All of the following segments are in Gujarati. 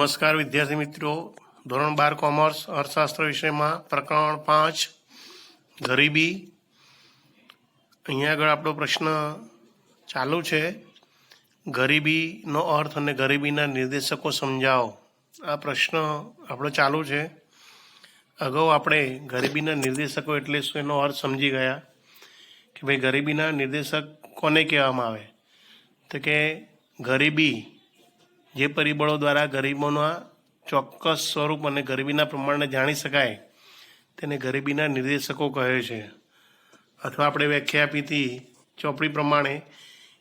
નમસ્કાર વિદ્યાર્થી મિત્રો, ધોરણ 12 કોમર્સ અર્થશાસ્ત્ર વિષયમાં પ્રકરણ 5 ગરીબી. અહીંયા આગળ આપણો પ્રશ્ન ચાલુ છે. ગરીબીનો અર્થ અને ગરીબીના નિર્દેશકો સમજાવો. આ પ્રશ્ન આપણો ચાલુ છે. અગાઉ આપણે ગરીબીના નિર્દેશકો એટલે શું એનો અર્થ સમજી ગયા કે ભાઈ ગરીબીના નિર્દેશક કોને કહેવામાં આવે, તો કે ગરીબી જે પરિબળો દ્વારા ગરીબોના ચોક્કસ સ્વરૂપ અને ગરીબીના પ્રમાણને જાણી શકાય તેને ગરીબીના નિર્દેશકો કહે છે. અથવા આપણે વ્યાખ્યા આપી હતી ચોપડી પ્રમાણે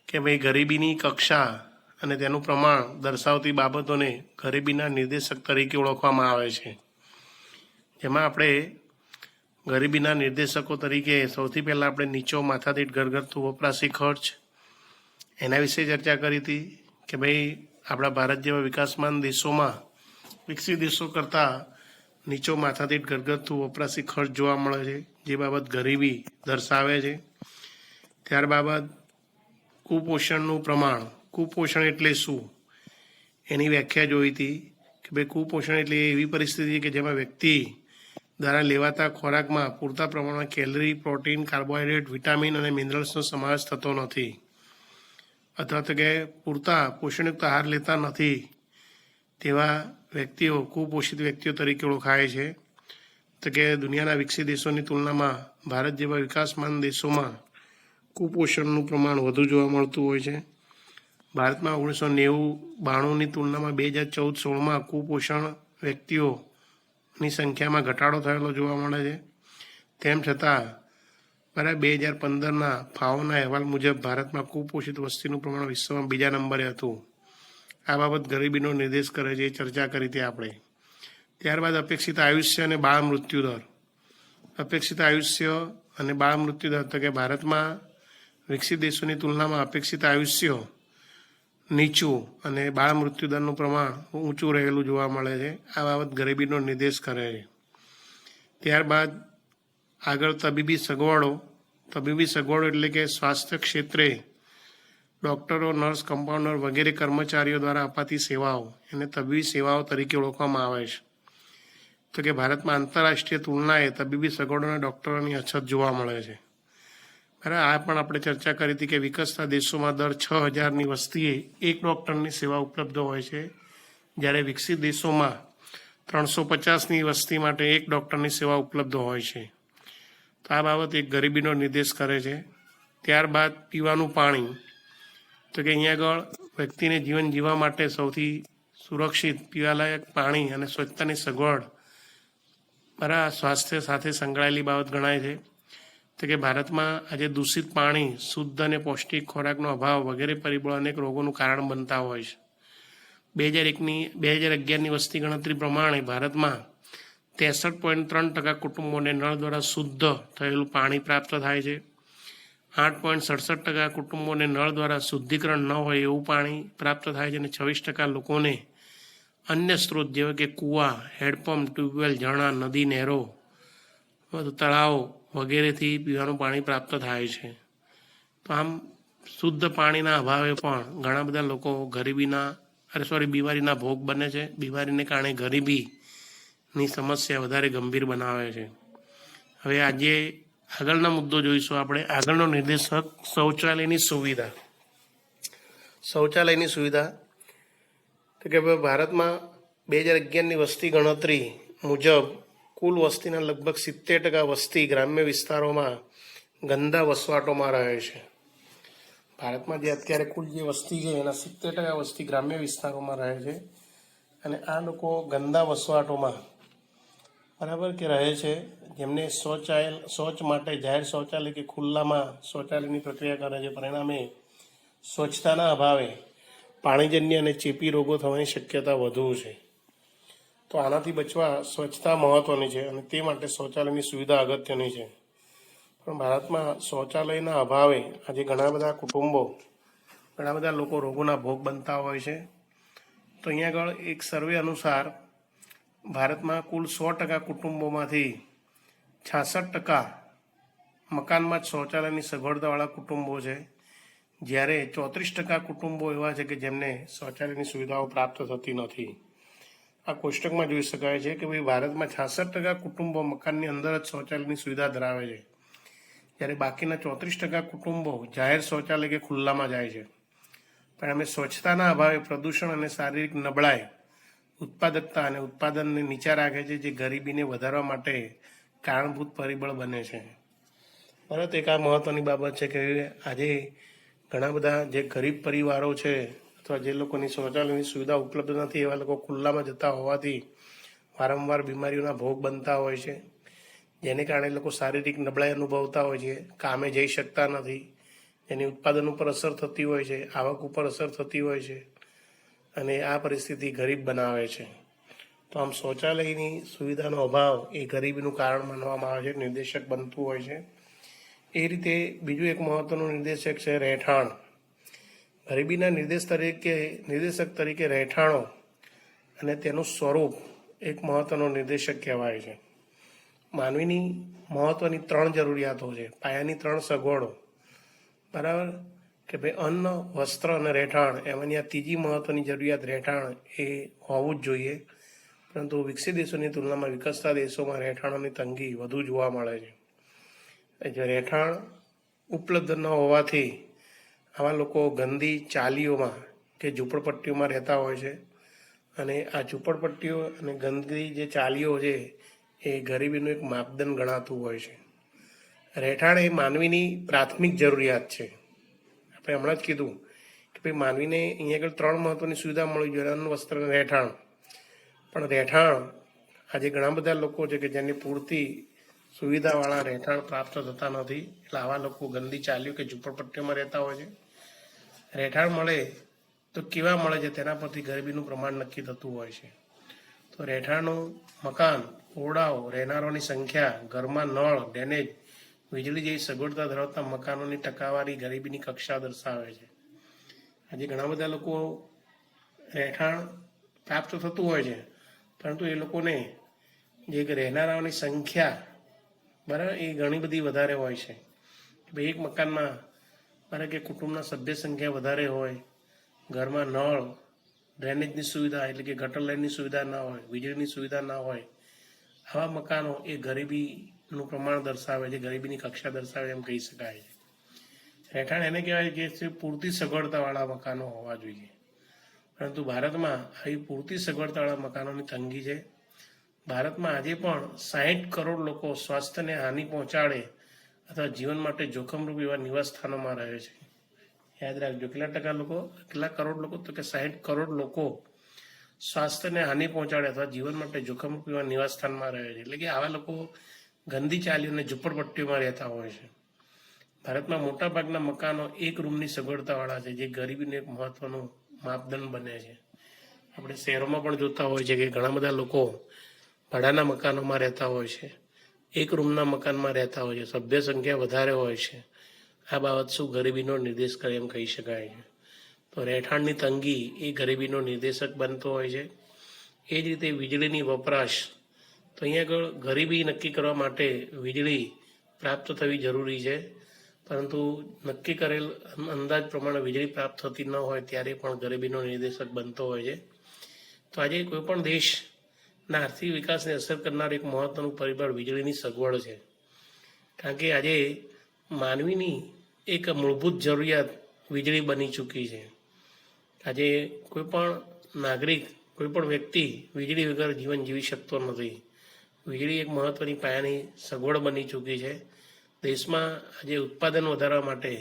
કે ભાઈ ગરીબીની કક્ષા અને તેનું પ્રમાણ દર્શાવતી બાબતોને ગરીબીના નિર્દેશક તરીકે ઓળખવામાં આવે છે. જેમાં આપણે ગરીબીના નિર્દેશકો તરીકે સૌથી પહેલાં આપણે નીચો માથાદીઠ ઘરગથ્થુ વપરાશી ખર્ચ એના વિશે ચર્ચા કરી હતી કે ભાઈ આપણા ભારત જેવા વિકાસમાન દેશોમાં વિકસિત દેશો કરતાં નીચો માથાદીઠ ઘરગથ્થુ વપરાશી ખર્ચ જોવા મળે છે, જે બાબત ગરીબી દર્શાવે છે. ત્યારબાદ કુપોષણનું પ્રમાણ, કુપોષણ એટલે શું એની વ્યાખ્યા જોઈ હતી કે ભાઈ કુપોષણ એટલે એવી પરિસ્થિતિ કે જેમાં વ્યક્તિ દ્વારા લેવાતા ખોરાકમાં પૂરતા પ્રમાણમાં કેલરી, પ્રોટીન, કાર્બોહાઈડ્રેટ, વિટામિન અને મિનરલ્સનો સમાવેશ થતો નથી, અથવા તો કે પૂરતા પોષણયુક્ત આહાર લેતા નથી તેવા વ્યક્તિઓ કુપોષિત વ્યક્તિઓ તરીકે ઓળખાય છે. તો કે દુનિયાના વિકસિત દેશોની તુલનામાં ભારત જેવા વિકાસમાન દેશોમાં કુપોષણનું પ્રમાણ વધુ જોવા મળતું હોય છે. ભારતમાં 1990-92ની તુલનામાં 2014-16માં કુપોષણ વ્યક્તિઓની સંખ્યામાં ઘટાડો થયેલો જોવા મળે છે. તેમ છતાં 2015ના ફાઓના અહેવાલ મુજબ ભારતમાં કુપોષિત વસ્તીનું પ્રમાણ વિશ્વમાં બીજા નંબરે હતું. આ બાબત ગરીબીનો નિર્દેશ કરે છે, એ ચર્ચા કરી હતી આપણે. ત્યારબાદ અપેક્ષિત આયુષ્ય અને બાળ મૃત્યુ દર. અપેક્ષિત આયુષ્ય અને બાળ મૃત્યુ દર, તો કે ભારતમાં વિકસિત દેશોની તુલનામાં અપેક્ષિત આયુષ્ય નીચું અને બાળ મૃત્યુ દરનું પ્રમાણ ઊંચું રહેલું જોવા મળે છે. આ બાબત ગરીબીનો નિર્દેશ કરે છે. ત્યારબાદ આગળ તબીબી સગવડો. તબીબી સગવડો એટલે કે સ્વાસ્થ્ય ક્ષેત્રે ડૉક્ટરો, નર્સ, કમ્પાઉન્ડર વગેરે કર્મચારીઓ દ્વારા અપાતી સેવાઓ એને તબીબી સેવાઓ તરીકે ઓળખવામાં આવે છે. તો કે ભારતમાં આંતરરાષ્ટ્રીય તુલનાએ તબીબી સગવડોના ડૉક્ટરોની અછત જોવા મળે છે. બરાબર, આ પણ આપણે ચર્ચા કરી હતી કે વિકસતા દેશોમાં દર 6,000ની વસ્તીએ એક ડૉક્ટરની સેવા ઉપલબ્ધ હોય છે, જ્યારે વિકસિત દેશોમાં 350ની વસ્તી માટે એક ડૉક્ટરની સેવા ઉપલબ્ધ હોય છે. તો આ બાબત એક ગરીબીનો નિર્દેશ કરે છે. ત્યારબાદ પીવાનું પાણી. તો કે અહીંયા આગળ વ્યક્તિને જીવન જીવવા માટે સૌથી સુરક્ષિત પીવાલાયક પાણી અને સ્વચ્છતાની સગવડ બરાબર સ્વાસ્થ્ય સાથે સંકળાયેલી બાબત ગણાય છે. તો કે ભારતમાં આજે દૂષિત પાણી, શુદ્ધ અને પૌષ્ટિક ખોરાકનો અભાવ વગેરે પરિબળો અનેક રોગોનું કારણ બનતા હોય છે. 2011ની વસ્તી ગણતરી પ્રમાણે ભારતમાં 63.3% કુટુંબોને નળ દ્વારા શુદ્ધ થયેલું પાણી પ્રાપ્ત થાય છે. 8.67% કુટુંબોને નળ દ્વારા શુદ્ધિકરણ ન હોય એવું પાણી પ્રાપ્ત થાય છે અને 26% લોકોને અન્ય સ્ત્રોત જેવા કે કૂવા, હેન્ડપંપ, ટ્યુબવેલ, ઝરણા, નદી, નહેરો, તળાવો વગેરેથી પીવાનું પાણી પ્રાપ્ત થાય છે. તો આમ શુદ્ધ પાણીના અભાવે પણ ઘણા બધા લોકો બીમારીના ભોગ બને છે. બીમારીને કારણે ગરીબીની સમસ્યા વધારે ગંભીર બનાવે છે. હવે આજે આગળનો મુદ્દો જોઈશું આપણે. આગળનો નિર્દેશક શૌચાલયની સુવિધા. શૌચાલયની સુવિધા તો કે ભારતમાં 2011ની વસ્તી ગણતરી મુજબ કુલ વસ્તીના લગભગ 70% વસ્તી ગ્રામ્ય વિસ્તારોમાં ગંદા વસવાટોમાં રહે છે. ભારતમાં જે અત્યારે કુલ જે વસ્તી છે એના 70% વસ્તી ગ્રામ્ય વિસ્તારોમાં રહે છે અને આ લોકો ગંદા વસવાટોમાં બરાબર કે રહે છે, જેમને શૌચ માટે જાહેર શૌચાલય કે ખુલ્લામાં શૌચાલયની પ્રક્રિયા કરે છે. પરિણામે સ્વચ્છતાના અભાવે પાણીજન્ય અને ચેપી રોગો થવાની શક્યતા વધુ છે. તો આનાથી બચવા સ્વચ્છતા મહત્ત્વની છે અને તે માટે શૌચાલયની સુવિધા અગત્યની છે. પણ ભારતમાં શૌચાલયના અભાવે આજે ઘણા બધા કુટુંબો, ઘણા બધા લોકો રોગોના ભોગ બનતા હોય છે. તો અહીંયા આગળ એક સર્વે અનુસાર ભારતમાં કુલ 100% કુટુંબોમાંથી 66% મકાનમાં જ શૌચાલયની સગવડતાવાળા કુટુંબો છે, જ્યારે 34% કુટુંબો એવા છે કે જેમને શૌચાલયની સુવિધાઓ પ્રાપ્ત થતી નથી. આ કોષ્ટકમાં જોઈ શકાય છે કે ભાઈ ભારતમાં 66% કુટુંબો મકાનની અંદર જ શૌચાલયની સુવિધા ધરાવે છે, જ્યારે બાકીના 34% કુટુંબો જાહેર શૌચાલય કે ખુલ્લામાં જાય છે. પરિણામે સ્વચ્છતાના અભાવે પ્રદૂષણ અને શારીરિક નબળાઈ ઉત્પાદકતા અને ઉત્પાદનને નીચા રાખે છે, જે ગરીબીને વધારવા માટે કારણભૂત પરિબળ બને છે. બરાબર, એક આ મહત્વની બાબત છે કે આજે ઘણા બધા જે ગરીબ પરિવારો છે અથવા જે લોકોની શૌચાલયની સુવિધા ઉપલબ્ધ નથી, એવા લોકો ખુલ્લામાં જતા હોવાથી વારંવાર બીમારીઓના ભોગ બનતા હોય છે, જેને કારણે લોકો શારીરિક નબળાઈ અનુભવતા હોય છે, કામે જઈ શકતા નથી, એની ઉત્પાદન ઉપર અસર થતી હોય છે, આવક ઉપર અસર થતી હોય છે, અને આ પરિસ્થિતિ ગરીબ બનાવે છે. તો આમ શૌચાલયની સુવિધાનો અભાવ એ ગરીબીનું કારણ માનવામાં આવે છે, નિર્દેશક બનતું હોય છે. એ રીતે બીજું એક મહત્વનું નિર્દેશક છે રહેઠાણ. ગરીબીના નિર્દેશક તરીકે રહેઠાણો અને તેનું સ્વરૂપ એક મહત્વનો નિર્દેશક કહેવાય છે. માનવીની મહત્વની 3 જરૂરિયાતો છે, પાયાની 3 સગવડો, બરાબર, કે ભાઈ અન્ન, વસ્ત્ર અને રહેઠાણ. એમાંની આ ત્રીજી મહત્વની જરૂરિયાત રહેઠાણ એ હોવું જ જોઈએ, પરંતુ વિકસિત દેશોની તુલનામાં વિકસતા દેશોમાં રહેઠાણોની તંગી વધુ જોવા મળે છે. જે રહેઠાણ ઉપલબ્ધ ન હોવાથી આવા લોકો ગંદી ચાલીઓમાં કે ઝૂંપડપટ્ટીઓમાં રહેતા હોય છે, અને આ ઝૂંપડપટ્ટીઓ અને ગંદી જે ચાલીઓ છે એ ગરીબીનું એક માપદંડ ગણાતું હોય છે. રહેઠાણ એ માનવીની પ્રાથમિક જરૂરિયાત છે. આપણે હમણાં જ કીધું કે ભાઈ માનવીને અહીંયા આગળ 3 મહત્વની સુવિધા મળી જોઈએ, અન્ન, વસ્ત્ર અને રહેઠાણ. પણ રહેઠાણ આજે ઘણા બધા લોકો છે કે જેની પૂરતી સુવિધાવાળા રહેઠાણ પ્રાપ્ત થતા નથી, એટલે આવા લોકો ગંદી ચાલીઓ કે ઝૂંપડપટ્ટીઓમાં રહેતા હોય છે. રહેઠાણ મળે તો કેવા મળે છે તેના પરથી ગરીબીનું પ્રમાણ નક્કી થતું હોય છે. તો રહેઠાણનું મકાન, ઓરડાઓ, રહેનારાઓની સંખ્યા, ઘરમાં નળ, ડ્રેનેજ, વીજળી જેવી સગવડતા ધરાવતા મકાનોની ટકાવારી ગરીબીની કક્ષા દર્શાવે છે. આજે ઘણા બધા લોકો રહેઠાણ પ્રાપ્ત થતું હોય છે, પરંતુ એ લોકોને જે રહેનારાઓની સંખ્યા, બરાબર, એ ઘણી બધી વધારે હોય છે. ભાઈ એક મકાનમાં મારે કે કુટુંબના સભ્ય સંખ્યા વધારે હોય, ઘરમાં નળ, ડ્રેનેજની સુવિધા એટલે કે ગટર લાઇનની સુવિધા ના હોય, વીજળીની સુવિધા ના હોય, આવા મકાનો એ ગરીબીનું પ્રમાણ દર્શાવે છે, ગરીબીની કક્ષા દર્શાવે એમ કહી શકાય છે. રહેઠાણ એને કહેવાય કે પૂરતી સગવડતાવાળા મકાનો હોવા જોઈએ, પરંતુ ભારતમાં આવી પૂરતી સગવડતાવાળા મકાનોની તંગી છે. ભારતમાં આજે પણ 60 કરોડ લોકો સ્વાસ્થ્યને હાનિ પહોંચાડે અથવા જીવન માટે જોખમરૂપ એવા નિવાસ સ્થાનોમાં રહે છે. યાદ રાખજો, કેટલા કરોડ લોકો, તો કે 60 કરોડ લોકો સ્વાસ્થ્યને હાનિ પહોંચાડે અથવા જીવન માટે જોખમરૂપ એવા નિવાસ સ્થાનમાં રહે છે. એટલે કે આવા લોકો ગંદી ચાલીઓને ઝૂંપડપટ્ટીઓમાં રહેતા હોય છે. ભારતમાં મોટાભાગના મકાનો 1 રૂમની સગવડતાવાળા છે, જે ગરીબીનું એક મહત્વનું માપદંડ બને છે. આપણે શહેરોમાં પણ જોતા હોય છે કે ઘણા બધા લોકો ભાડાના મકાનોમાં રહેતા હોય છે, 1 રૂમના મકાનમાં રહેતા હોય છે, સભ્ય સંખ્યા વધારે હોય છે. આ બાબત શું ગરીબીનો નિર્દેશ કરે એમ કહી શકાય છે. તો રહેઠાણની તંગી એ ગરીબીનો નિર્દેશક બનતો હોય છે. એ જ રીતે વીજળીની વપરાશ, તો અહીંયા આગળ ગરીબી નક્કી કરવા માટે વીજળી પ્રાપ્ત થવી જરૂરી છે, પરંતુ નક્કી કરેલ અંદાજ પ્રમાણે વીજળી પ્રાપ્ત થતી ન હોય ત્યારે પણ ગરીબીનો નિર્દેશક બનતો હોય છે. તો આજે કોઈ પણ દેશના આર્થિક વિકાસને અસર કરનાર એક મહત્વનું પરિબળ વીજળીની સગવડ છે, કારણ કે આજે માનવીની એક મૂળભૂત જરૂરિયાત વીજળી બની ચૂકી છે. આજે કોઈ પણ નાગરિક, કોઈ પણ વ્યક્તિ વીજળી વગર જીવન જીવી શકતો નથી. વીજળી એક મહત્વની પાયાની સગવડ બની ચૂકી છે. દેશમાં આજે ઉત્પાદન વધારવા માટે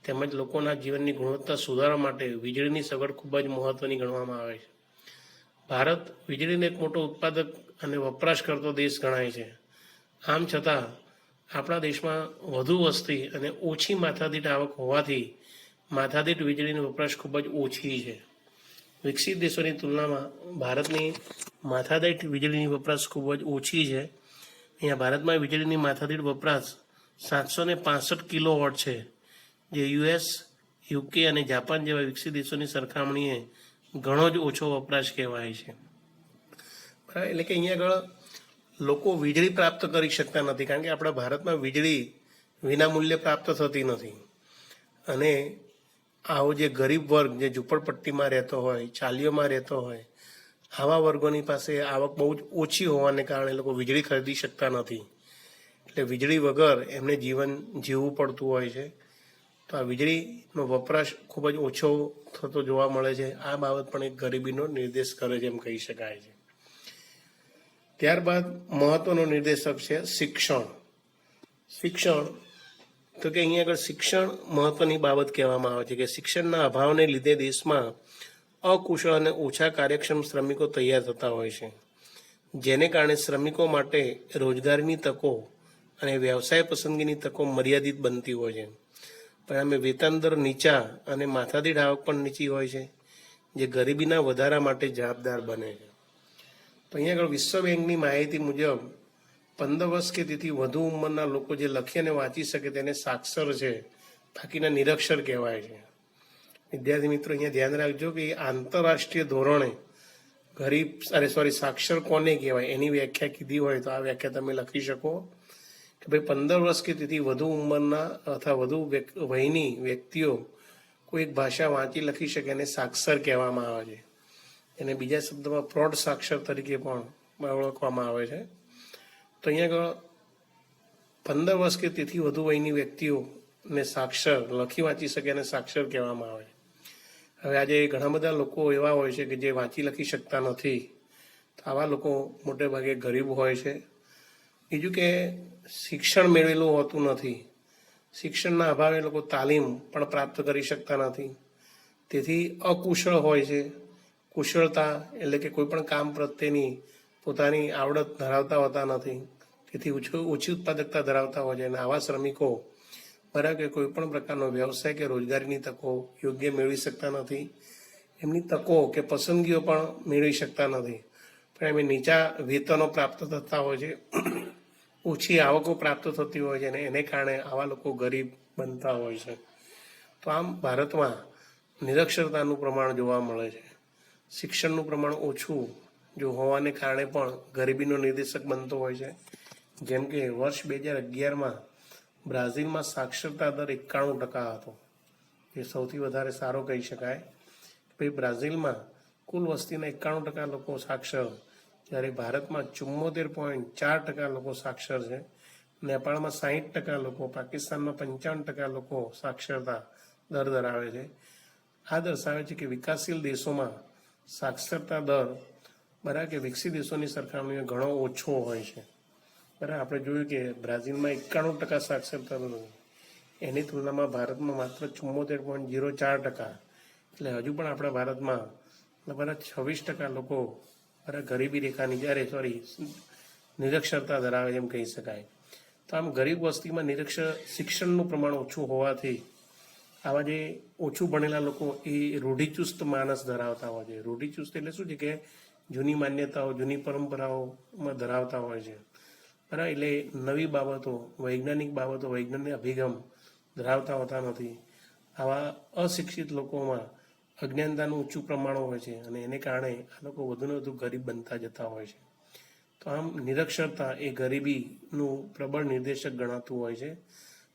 તેમજ લોકોના જીવનની ગુણવત્તા સુધારવા માટે વીજળીની સગવડ ખૂબ જ મહત્વની ગણવામાં આવે છે. ભારત વીજળીનો એક મોટો ઉત્પાદક અને વપરાશ કરતો દેશ ગણાય છે. આમ છતાં આપણા દેશમાં વધુ વસ્તી અને ઓછી માથાદીઠ આવક હોવાથી માથાદીઠ વીજળીનો વપરાશ ખૂબ જ ઓછી છે. વિકસિત દેશોની તુલનામાં ભારતની માથાદીઠ વીજળીની વપરાશ ખૂબ જ ઓછી છે. અહીંયા ભારતમાં વીજળીની માથાદીઠ વપરાશ 765 કિલોવોટ છે, જે US, UK અને જાપાન જેવા વિકસિત દેશોની સરખામણીએ ઘણો જ ઓછો વપરાશ કહેવાય છે. બરાબર, એટલે કે અહીંયા આગળ લોકો વીજળી પ્રાપ્ત કરી શકતા નથી, કારણ કે આપણા ભારતમાં વીજળી વિનામૂલ્યે પ્રાપ્ત થતી નથી. અને આવો જે ગરીબ વર્ગ જે ઝૂંપડપટ્ટીમાં રહેતો હોય, ચાલીઓમાં રહેતો હોય, આવા વર્ગોની પાસે આવક બહુ જ ઓછી હોવાને કારણે લોકો વીજળી ખરીદી શકતા નથી, એટલે વીજળી વગર એમને જીવન જીવવું પડતું હોય છે. તો આ વીજળીનો વપરાશ ખૂબ જ ઓછો થતો જોવા મળે છે. આ બાબત પણ એક ગરીબીનો નિર્દેશ કરે છે એમ કહી શકાય છે. ત્યારબાદ મહત્વનો નિર્દેશક છે શિક્ષણ. શિક્ષણ તો કે અહીંયા આગળ શિક્ષણ મહત્વની બાબત કહેવામાં આવે છે કે શિક્ષણના અભાવને લીધે દેશમાં અકુશળ અને ઓછા કાર્યક્ષમ શ્રમિકો તૈયાર થતા હોય છે, જેને કારણે શ્રમિકો માટે રોજગારીની તકો અને વ્યવસાય પસંદગીની તકો મર્યાદિત બનતી હોય છે. પરિણામે વેતન દર નીચા અને માથાદીઠ આવક પણ નીચી હોય છે, જે ગરીબીના વધારા માટે જવાબદાર બને છે. તો અહીંયા આગળ વિશ્વ બેંકની માહિતી મુજબ 15 વર્ષ કે તેથી વધુ ઉંમરના લોકો જે લખી અને વાંચી શકે તેને સાક્ષર છે, બાકીના નિરક્ષર કહેવાય છે. વિદ્યાર્થી મિત્રો અહીંયા ધ્યાન રાખજો કે આંતરરાષ્ટ્રીય ધોરણે સાક્ષર કોને કહેવાય એની વ્યાખ્યા કીધી હોય તો આ વ્યાખ્યા તમે લખી શકો કે ભાઈ 15 વર્ષ કે તેથી વધુ ઉંમરના અથવા વધુ વયની વ્યક્તિઓ કોઈ એક ભાષા વાંચી લખી શકે એને સાક્ષર કહેવામાં આવે છે. એને બીજા શબ્દમાં પ્રૌઢ સાક્ષર તરીકે પણ ઓળખવામાં આવે છે. તો અહીંયા આગળ 15 વર્ષ કે તેથી વધુ વયની વ્યક્તિઓને સાક્ષર લખી વાંચી શકે એને સાક્ષર કહેવામાં આવે છે. હવે આજે ઘણા બધા લોકો એવા હોય છે કે જે વાંચી લખી શકતા નથી, તો આવા લોકો મોટે ભાગે ગરીબ હોય છે. બીજું કે શિક્ષણ મેળવેલું હોતું નથી, શિક્ષણના અભાવે લોકો તાલીમ પણ પ્રાપ્ત કરી શકતા નથી, તેથી અકુશળ હોય છે. કુશળતા એટલે કે કોઈ પણ કામ પ્રત્યેની પોતાની આવડત ધરાવતા હોતા નથી, તેથી ઓછી ઉત્પાદકતા ધરાવતા હોય છે. અને આવા શ્રમિકો બરાબર કે કોઈ પણ પ્રકારનો વ્યવસાય કે રોજગારીની તકો યોગ્ય મેળવી શકતા નથી, એમની તકો કે પસંદગીઓ પણ મેળવી શકતા નથી. પણ એમ નીચા વેતનો પ્રાપ્ત થતા હોય છે, ઓછી આવકો પ્રાપ્ત થતી હોય છે, અને એને કારણે આવા લોકો ગરીબ બનતા હોય છે. તો આમ ભારતમાં નિરક્ષરતાનું પ્રમાણ જોવા મળે છે. શિક્ષણનું પ્રમાણ ઓછું જો હોવાને કારણે પણ ગરીબીનો નિર્દેશક બનતો હોય છે. જેમ કે વર્ષ 2011માં બ્રાઝિલમાં સાક્ષરતા દર 91% હતો, એ સૌથી વધારે સારો કહી શકાય. ભાઈ બ્રાઝિલમાં કુલ વસ્તીના 91% લોકો સાક્ષર, જ્યારે ભારતમાં 74.4% લોકો સાક્ષર છે. નેપાળમાં 60% લોકો, પાકિસ્તાનમાં 55% લોકો સાક્ષરતા દર ધરાવે છે. આ દર્શાવે છે કે વિકાસશીલ દેશોમાં સાક્ષરતા દર બરાબર કે વિકસિત દેશોની સરખામણીમાં ઘણો ઓછો હોય છે. બરાબર આપણે જોયું કે બ્રાઝિલમાં 91% સાક્ષરતા દર, એની તુલનામાં ભારતમાં માત્ર 74.04%. એટલે હજુ પણ આપણા ભારતમાં લગભગ 26% લોકો બરાબર ગરીબી રેખાની નિરક્ષરતા ધરાવે એમ કહી શકાય. તો આમ ગરીબ વસ્તીમાં શિક્ષણનું પ્રમાણ ઓછું હોવાથી આવા જે ઓછું ભણેલા લોકો એ રૂઢિચુસ્ત માનસ ધરાવતા હોય છે. રૂઢિચુસ્ત એટલે શું છે કે જૂની માન્યતાઓ, જૂની પરંપરાઓમાં ધરાવતા હોય છે. બરાબર, એટલે નવી બાબતો, વૈજ્ઞાનિક અભિગમ ધરાવતા હોતા નથી. આવા અશિક્ષિત લોકોમાં અજ્ઞાનતાનું ઊંચું પ્રમાણ હોય છે, અને એને કારણે આ લોકો વધુને વધુ ગરીબ બનતા જતા હોય છે. તો આમ નિરક્ષરતા એ ગરીબીનું પ્રબળ નિર્દેશક ગણાતું હોય છે.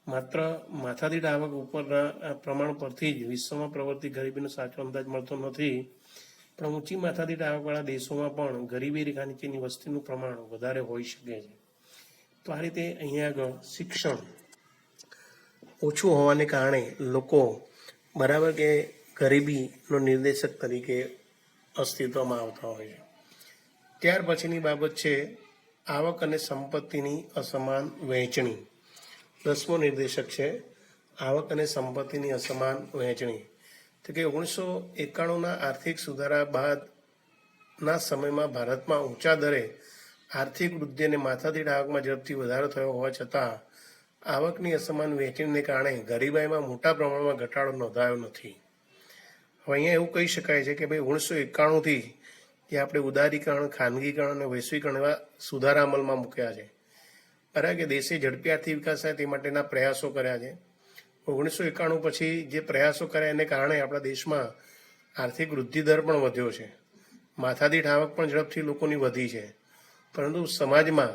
માત્ર માથાદીઠ આવક ઉપરના પ્રમાણ પરથી જ વિશ્વમાં પ્રવર્તી ગરીબીનો સાચો અંદાજ મળતો નથી, પણ ઊંચી માથાદીઠ આવકવાળા દેશોમાં પણ ગરીબી રેખા નીચેની વસ્તીનું પ્રમાણ વધારે હોઈ શકે છે. તો આ રીતે અહીંયા આગળ શિક્ષણ ઓછું હોવાને કારણે લોકો બરાબર કે ગરીબીનો નિર્દેશક તરીકે અસ્તિત્વમાં આવતા હોય છે. ત્યાર પછીની બાબત છે આવક અને સંપત્તિની અસમાન વહેંચણી. 10મો નિર્દેશક છે આવક અને સંપત્તિની અસમાન વહેંચણી. તો કે 1991ના આર્થિક સુધારા બાદના સમયમાં ભારતમાં ઊંચા દરે આર્થિક વૃદ્ધિ અને માથાદીઠ આવકમાં ઝડપથી વધારો થયો હોવા છતાં આવકની અસમાન વહેંચણીને કારણે ગરીબાઈમાં મોટા પ્રમાણમાં ઘટાડો નોંધાયો નથી. હવે અહીંયા એવું કહી શકાય છે કે ભાઈ 1991થી જે આપણે ઉદારીકરણ, ખાનગીકરણ અને વૈશ્વિકરણ એવા સુધારા અમલમાં મૂક્યા છે. બરાબર કે દેશે ઝડપી આર્થિક વિકાસ થાય તે માટેના પ્રયાસો કર્યા છે. 1991 પછી જે પ્રયાસો કર્યા એને કારણે આપણા દેશમાં આર્થિક વૃદ્ધિ દર પણ વધ્યો છે, માથાદીઠ આવક પણ ઝડપથી લોકોની વધી છે. પરંતુ સમાજમાં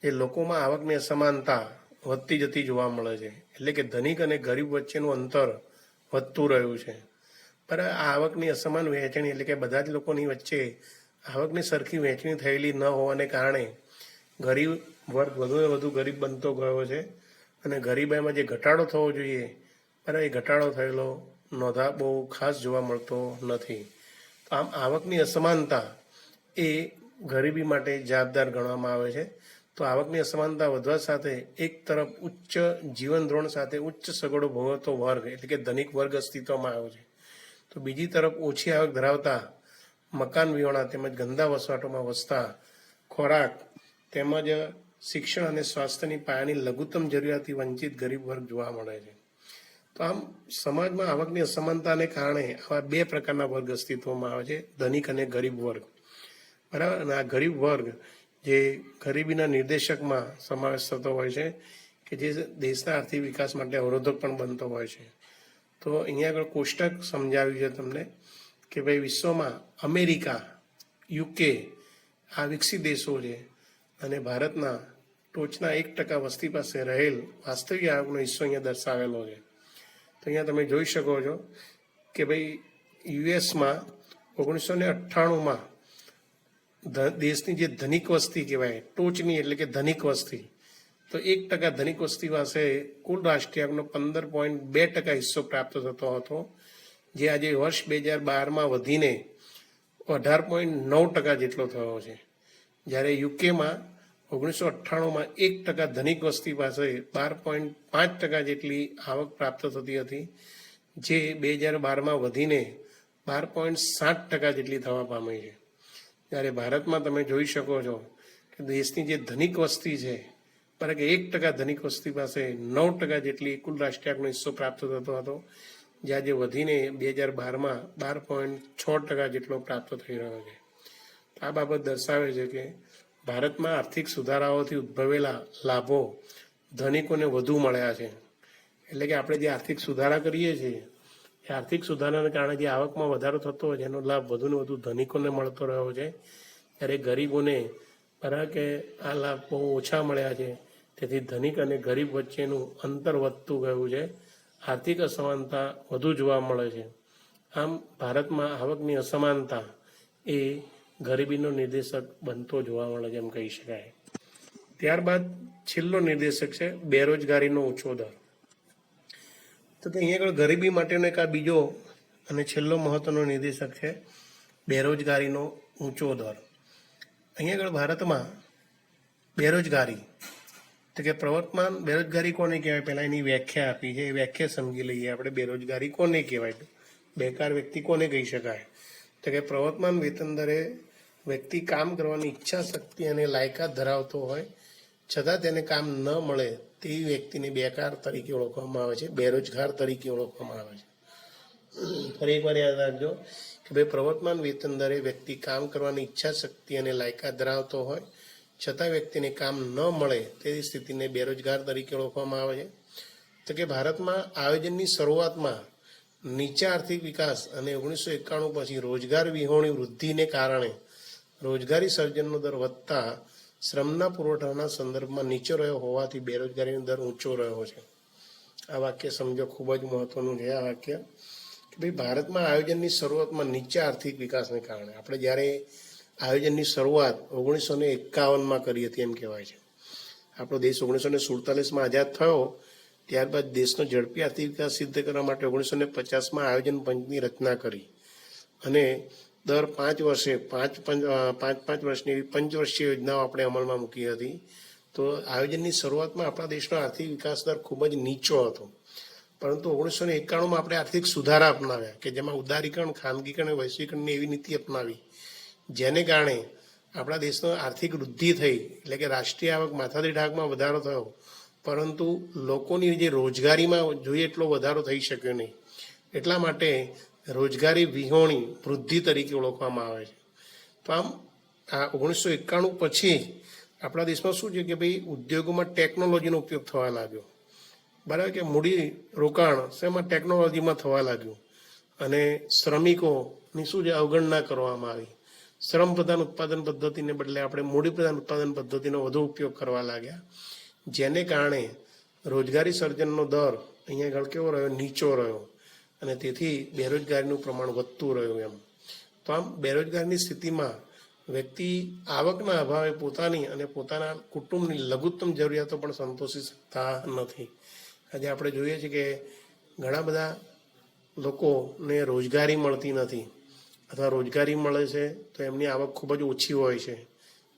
જે લોકોમાં આવકની અસમાનતા વધતી જતી જોવા મળે છે, એટલે કે ધનિક અને ગરીબ વચ્ચેનું અંતર વધતું રહ્યું છે. બરાબર, આ આવકની અસમાન વહેંચણી એટલે કે બધા જ લોકોની વચ્ચે આવકની સરખી વહેંચણી થયેલી ન હોવાને કારણે ગરીબ વર્ગ વધુને વધુ ગરીબ બનતો ગયો છે અને ગરીબાઈમાં જે ઘટાડો થવો જોઈએ બરાબર એ ઘટાડો થયેલો બહુ ખાસ જોવા મળતો નથી. તો આમ આવકની અસમાનતા એ ગરીબી માટે જવાબદાર ગણવામાં આવે છે. તો આવકની અસમાનતા વધવા સાથે એક તરફ ઉચ્ચ જીવન ધોરણ સાથે ઉચ્ચ સગવડો ભોગવતો વર્ગ એટલે કે ધનિક વર્ગ અસ્તિત્વમાં આવ્યો છે. તો બીજી તરફ ઓછી આવક ધરાવતા મકાન વિહોણા તેમજ ગંદા વસવાટોમાં વસતા ખોરાક તેમજ શિક્ષણ અને સ્વાસ્થ્યની પાયાની લઘુત્તમ જરૂરિયાતથી વંચિત ગરીબ વર્ગ જોવા મળે છે. તો આમ સમાજમાં આવકની અસમાનતાને કારણે આવા બે પ્રકારના વર્ગ અસ્તિત્વમાં આવે છે, ધનિક અને ગરીબ વર્ગ. બરાબર. અને આ ગરીબ વર્ગ જે ગરીબીના નિર્દેશકમાં સમાવેશ થતો હોય છે કે જે દેશના આર્થિક વિકાસ માટે અવરોધક પણ બનતો હોય છે. તો અહીંયા આગળ કોષ્ટક સમજાવ્યું છે તમને કે ભાઈ વિશ્વમાં અમેરિકા, યુકે આ વિકસિત દેશો છે અને ભારતના ટોચના 1% વસ્તી પાસે રહેલ વાસ્તવિક આવકનો હિસ્સો અહીંયા દર્શાવેલો છે. તો અહીંયા તમે જોઈ શકો છો કે ભાઈ યુએસમાં 1998માં દેશની જે ધનિક વસ્તી કહેવાય ટોચની એટલે કે ધનિક વસ્તી, તો 1% ધનિક વસ્તી પાસે કુલ રાષ્ટ્રીય આવકનો 15.2% હિસ્સો પ્રાપ્ત થતો હતો, જે આજે વર્ષ 2012માં વધીને 18.9% જેટલો થયો છે. જ્યારે યુકેમાં 1998માં 1% ધનિક વસ્તી પાસે 12.5% જેટલી આવક પ્રાપ્ત થતી હતી, જે 2012માં વધીને 12.7% જેટલી થવા પામી છે. જ્યારે ભારતમાં તમે જોઈ શકો છો કે દેશની જે ધનિક વસ્તી છે બરાબર કે 1% ધનિક વસ્તી પાસે 9% જેટલી કુલ રાષ્ટ્રીય આવકનો હિસ્સો પ્રાપ્ત થતો હતો, જે આજે વધીને 2012માં 12.6% જેટલો પ્રાપ્ત થઈ રહ્યો છે. આ બાબત દર્શાવે છે કે ભારતમાં આર્થિક સુધારાઓથી ઉદ્ભવેલા લાભો ધનિકોને વધુ મળ્યા છે. એટલે કે આપણે જે આર્થિક સુધારા કરીએ છીએ એ આર્થિક સુધારાને કારણે જે આવકમાં વધારો થતો હોય છે એનો લાભ વધુને વધુ ધનિકોને મળતો રહ્યો છે, ત્યારે ગરીબોને બરાબર કે આ લાભ બહુ ઓછા મળ્યા છે. તેથી ધનિક અને ગરીબ વચ્ચેનું અંતર વધતું ગયું છે, આર્થિક અસમાનતા વધુ જોવા મળે છે. આમ ભારતમાં આવકની અસમાનતા એ ગરીબીનો નિર્દેશક બનતો જોવા મળે છે એમ કહી શકાય. ત્યારબાદ છેલ્લો નિર્દેશક છે બેરોજગારીનો ઊંચો દર. તો અહીંયા આગળ ગરીબી માટેનો એક આ બીજો અને છેલ્લો મહત્વનો નિર્દેશક છે બેરોજગારીનો ઊંચો દર. અહીંયા આગળ ભારતમાં બેરોજગારી તો કે પ્રવર્તમાન બેરોજગારી કોને કહેવાય, પહેલાં એની વ્યાખ્યા આપી છે, એ વ્યાખ્યા સમજી લઈએ આપણે. બેરોજગારી કોને કહેવાય, બેકાર વ્યક્તિ કોને કહી શકાય? તો કે પ્રવર્તમાન વેતન દરે વ્યક્તિ કામ કરવાની ઈચ્છા શક્તિ અને લાયકાત ધરાવતો હોય છતાં તેને કામ ન મળે તેવી વ્યક્તિને બેકાર તરીકે ઓળખવામાં આવે છે, બેરોજગાર તરીકે ઓળખવામાં આવે છે. ફરી એકવાર યાદ રાખજો કે ભાઈ પ્રવર્તમાન વેતન દરે વ્યક્તિ કામ કરવાની ઈચ્છા શક્તિ અને લાયકાત ધરાવતો હોય છતાં વ્યક્તિને કામ ન મળે તેવી સ્થિતિને બેરોજગાર તરીકે ઓળખવામાં આવે છે. તો કે ભારતમાં આયોજનની શરૂઆતમાં નીચા આર્થિક વિકાસ અને 1991 પછી રોજગાર વિહોણી વૃદ્ધિને કારણે રોજગારી સર્જનનો દર વધતા શ્રમના પુરવઠાના સંદર્ભમાં નીચો રહ્યો હોવાથી બેરોજગારીનો દર ઊંચો રહ્યો છે. આ વાક્ય સમજો, ખૂબ જ મહત્વનું છે આ વાક્ય કે ભાઈ ભારતમાં આયોજનની શરૂઆતમાં નીચા આર્થિક વિકાસને કારણે, આપણે જ્યારે આયોજનની શરૂઆત 1951માં કરી હતી એમ કહેવાય છે. આપણો દેશ 1947માં આઝાદ થયો, ત્યારબાદ દેશનો ઝડપી આર્થિક વિકાસ સિદ્ધ કરવા માટે 1950માં આયોજન પંચની રચના કરી અને દર 5 વર્ષે પાંચ વર્ષની પંચવર્ષીય યોજનાઓ આપણે અમલમાં મૂકી હતી. તો આયોજનની શરૂઆતમાં આપણા દેશનો આર્થિક વિકાસ દર ખૂબ જ નીચો હતો, પરંતુ 1991માં આપણે આર્થિક સુધારા અપનાવ્યા કે જેમાં ઉદારીકરણ, ખાનગીકરણ અને વૈશ્વિકરણની એવી નીતિ અપનાવી જેને કારણે આપણા દેશનો આર્થિક વૃદ્ધિ થઈ, એટલે કે રાષ્ટ્રીય આવક, માથાદીઠ આવકમાં વધારો થયો, પરંતુ લોકોની જે રોજગારીમાં જોઈએ એટલો વધારો થઈ શક્યો નહીં. એટલા માટે રોજગારી વિહોણી વૃદ્ધિ તરીકે ઓળખવામાં આવે છે. તો આમ આ 1991 પછી આપણા દેશમાં શું છે કે ભાઈ ઉદ્યોગોમાં ટેકનોલોજીનો ઉપયોગ થવા લાગ્યો, બરાબર કે મૂડી રોકાણ શેમાં ટેકનોલોજીમાં થવા લાગ્યું અને શ્રમિકોની શું છે અવગણના કરવામાં આવી. શ્રમ પ્રધાન ઉત્પાદન પદ્ધતિને બદલે આપણે મૂડી પ્રધાન ઉત્પાદન પદ્ધતિનો વધુ ઉપયોગ કરવા લાગ્યા, જેને કારણે રોજગારી સર્જનનો દર અહીંયા આગળ કેવો રહ્યો, નીચો રહ્યો અને તેથી બેરોજગારીનું પ્રમાણ વધતું રહ્યું એમ. તો આમ બેરોજગારીની સ્થિતિમાં વ્યક્તિ આવકના અભાવે પોતાની અને પોતાના કુટુંબની લઘુત્તમ જરૂરિયાતો પણ સંતોષી શકતા નથી. આજે આપણે જોઈએ છીએ કે ઘણા બધા લોકોને રોજગારી મળતી નથી, અથવા રોજગારી મળે છે તો એમની આવક ખૂબ જ ઓછી હોય છે.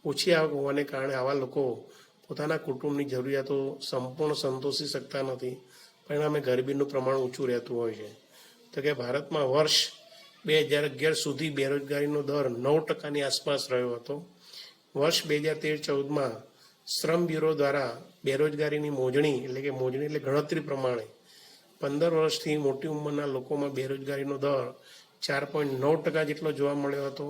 ઓછી આવક હોવાને કારણે આવા લોકો પોતાના કુટુંબની જરૂરિયાતો સંપૂર્ણ સંતોષી શકતા નથી. પરિણામે ગરીબીનું પ્રમાણ ઊંચું રહેતું હોય છે. તો કે ભારતમાં વર્ષ 2011 સુધી બેરોજગારીનો દર 9% આસપાસ રહ્યો હતો. વર્ષ 2013-14માં શ્રમ બ્યુરો દ્વારા બેરોજગારીની મોજણી એટલે ગણતરી પ્રમાણે 15 વર્ષથી મોટી ઉંમરના લોકોમાં બેરોજગારીનો દર 4.9% જેટલો જોવા મળ્યો હતો,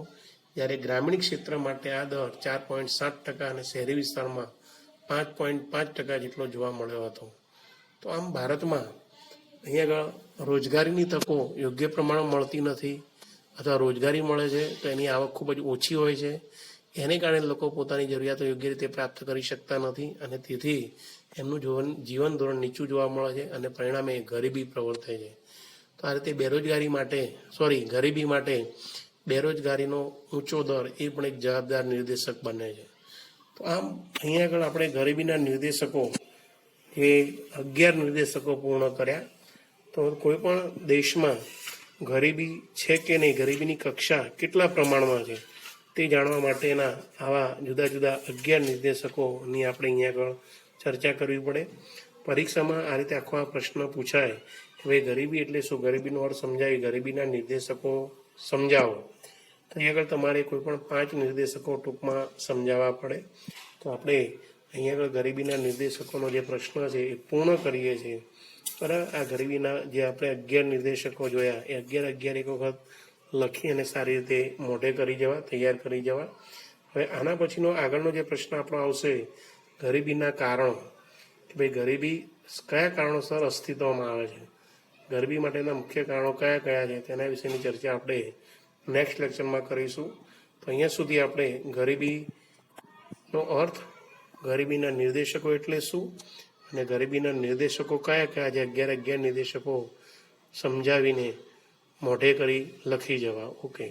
જ્યારે ગ્રામીણ ક્ષેત્ર માટે આ દર 4.7% અને શહેરી વિસ્તારમાં 5.5% જેટલો જોવા મળ્યો હતો. તો આમ ભારતમાં અહીંયા આગળ રોજગારીની તકો યોગ્ય પ્રમાણમાં મળતી નથી, અથવા રોજગારી મળે છે તો એની આવક ખૂબ જ ઓછી હોય છે. એને કારણે લોકો પોતાની જરૂરિયાતો યોગ્ય રીતે પ્રાપ્ત કરી શકતા નથી, અને તેથી એમનું જીવન ધોરણ નીચું જોવા મળે છે, અને પરિણામે ગરીબી પ્રવર્તે છે. તો આ રીતે ગરીબી માટે બેરોજગારીનો ઊંચો દર એ પણ એક જવાબદાર નિર્દેશક બને છે. તો આમ અહીંયા આગળ આપણે ગરીબીના નિર્દેશકો એ 11 નિર્દેશકો પૂર્ણ કર્યા. તો કોઈ પણ દેશમાં ગરીબી છે કે નહીં, ગરીબીની કક્ષા કેટલા પ્રમાણમાં છે તે જાણવા માટેના આવા જુદા જુદા 11 નિર્દેશકોની આપણે અહીંયા આગળ ચર્ચા કરવી પડે. પરીક્ષામાં આ રીતે આખો આ પ્રશ્ન પૂછાય કે ભાઈ ગરીબી એટલે શું, ગરીબીનો અર્થ સમજાવી, ગરીબીના નિર્દેશકો સમજાવો. તો અહીંયા આગળ તમારે કોઈ પણ 5 નિર્દેશકો ટૂંકમાં સમજાવવા પડે. તો આપણે અહીંયા આગળ ગરીબીના નિર્દેશકોનો જે પ્રશ્ન છે એ પૂર્ણ કરીએ છીએ. બરાબર, આ ગરીબીના જે આપણે 11 નિર્દેશકો જોયા એ 11 એક વખત લખી અને સારી રીતે મોઢે કરી જવા, તૈયાર કરી જવા. હવે આના પછીનો આગળનો જે પ્રશ્ન આપણો આવશે, ગરીબીના કારણો, કે ભાઈ ગરીબી કયા કારણોસર અસ્તિત્વમાં આવે છે, ગરીબી માટેના મુખ્ય કારણો કયા કયા છે, તેના વિશેની ચર્ચા આપણે નેક્સ્ટ લેક્ચરમાં કરીશું. તો અહીંયા સુધી આપણે ગરીબીનો અર્થ, ગરીબીના નિર્દેશકો એટલે શું, અને ગરીબીના નિર્દેશકો કયા કયા છે, 11 નિર્દેશકો સમજાવીને મોઢે કરી લખી જવા. ઓકે.